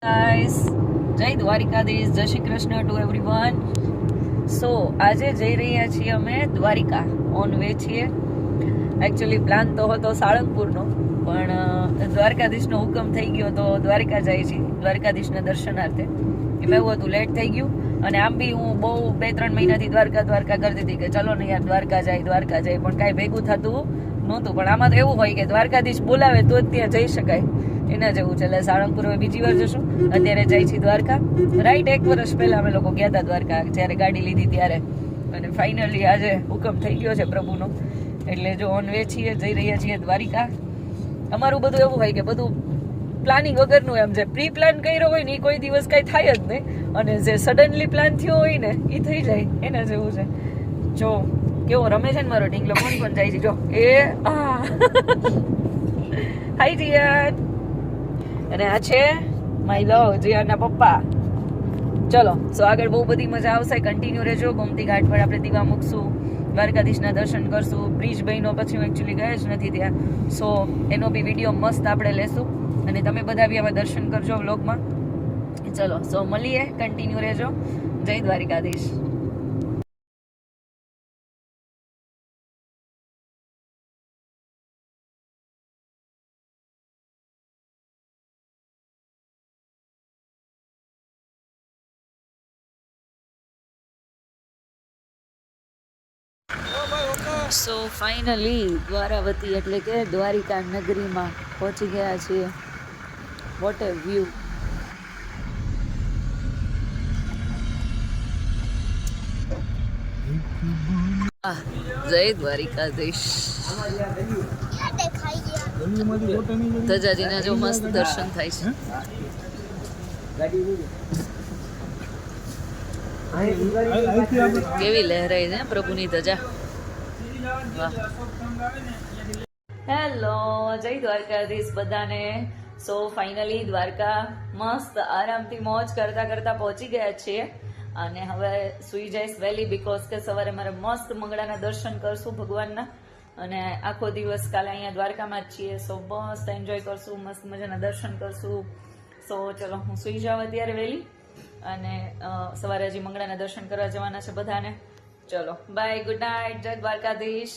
Guys, જય દ્વારિકાધીશ, જય Shri Krishna two everyone. સો આજે જઈ રહ્યા છીએ અમે દ્વારિકા. ઓન વે છીએ. એકચ્યુઅલી પ્લાન તો હતો સાળંગપુરનો, પણ દ્વારકાધીશનો હુકમ થઈ ગયો તો દ્વારિકા જાય છે દ્વારકાધીશના દર્શનાર્થે. એમાં એવું હતું, લેટ થઈ ગયું. અને આમ બી હું બહુ 2-3 મહિનાથી દ્વારકા કરતી હતી કે ચલો ને યાર દ્વારકા જાય, પણ કાંઈ ભેગું થતું નહોતું. પણ આમાં તો એવું હોય કે દ્વારકાધીશ બોલાવે તો જ ત્યાં જઈ શકાય, એના જેવું છે. એટલે સાળંગપુર હવે બીજી વાર જશું. અત્યારે જાય છે દ્વારકા. રાઈટ 1 વર્ષ પહેલા અમે લોકો ગયા હતા દ્વારકા, જ્યારે ગાડી લીધી ત્યારે. અને ફાઇનલી આજે હુકમ થઈ ગયો છે પ્રભુનો, એટલે જો ઓન વે છીએ, જઈ રહ્યા છીએ દ્વારિકા. અમારું બધું એવું હોય કે બધું પ્લાનિંગ વગરનું, એમ જે પ્રી પ્લાન કર્યો હોય ને એ કોઈ દિવસ કાંઈ થાય જ નહીં, અને જે સડનલી પ્લાન થયો હોય ને એ થઈ જાય, એના જેવું છે. જો કેવો રમે છે ને મારો ઢીંગલો, કોણ જાય છે જો. હાય જીયાન. અને આ છે માય લવ, જીયાનના પપ્પા. ચલો, સો આગળ બહુ બધી મજા આવશે, કન્ટિન્યુ રહેજો. ગોમતી ઘાટ પર આપણે દીવા મૂકશું, દ્વારકાધીશના દર્શન કરશું. બ્રિજ બહેનો પછી હું એકચ્યુઅલી ગયા જ નથી ત્યાં, સો એનો બી વિડીયો મસ્ત આપણે લેશું. અને તમે બધા બી આમાં દર્શન કરજો વ્લોગમાં. ચલો, સો મળીએ, કન્ટિન્યુ રહેજો. જય દ્વારિકાધીશ. સો ફાઇનલી દ્વારાવતી એટલે કે દ્વારિકા નગરીમાં પહોંચી ગયા છીએ. વોટ એ વ્યૂ. જય દ્વારિકાધીશ. ધજાજીના જો મસ્ત દર્શન થાય છે. કેવી લહેરાઈ છે પ્રભુની ધજા. હેલો, જય દ્વારકાધીશ બધાને. સો ફાઇનલી દ્વારકા મસ્ત આરામથી મોજ કરતા કરતા પહોંચી ગયા છીએ. અને હવે સુઈ જઈશ વહેલી, બીકોઝ કે સવારે મારે મસ્ત મંગળાના દર્શન કરશું ભગવાનના. અને આખો દિવસ કાલે અહીંયા દ્વારકામાં જ છીએ, સો મસ્ત એન્જોય કરશું, મસ્ત મજાના દર્શન કરશું. સો ચલો, હું સુઈ જાઉં અત્યારે વહેલી, અને સવારે હજી મંગળાના દર્શન કરવા જવાના છે બધાને. ચલો બાય, ગુડ નાઇટ, જય દ્વારકાધીશ.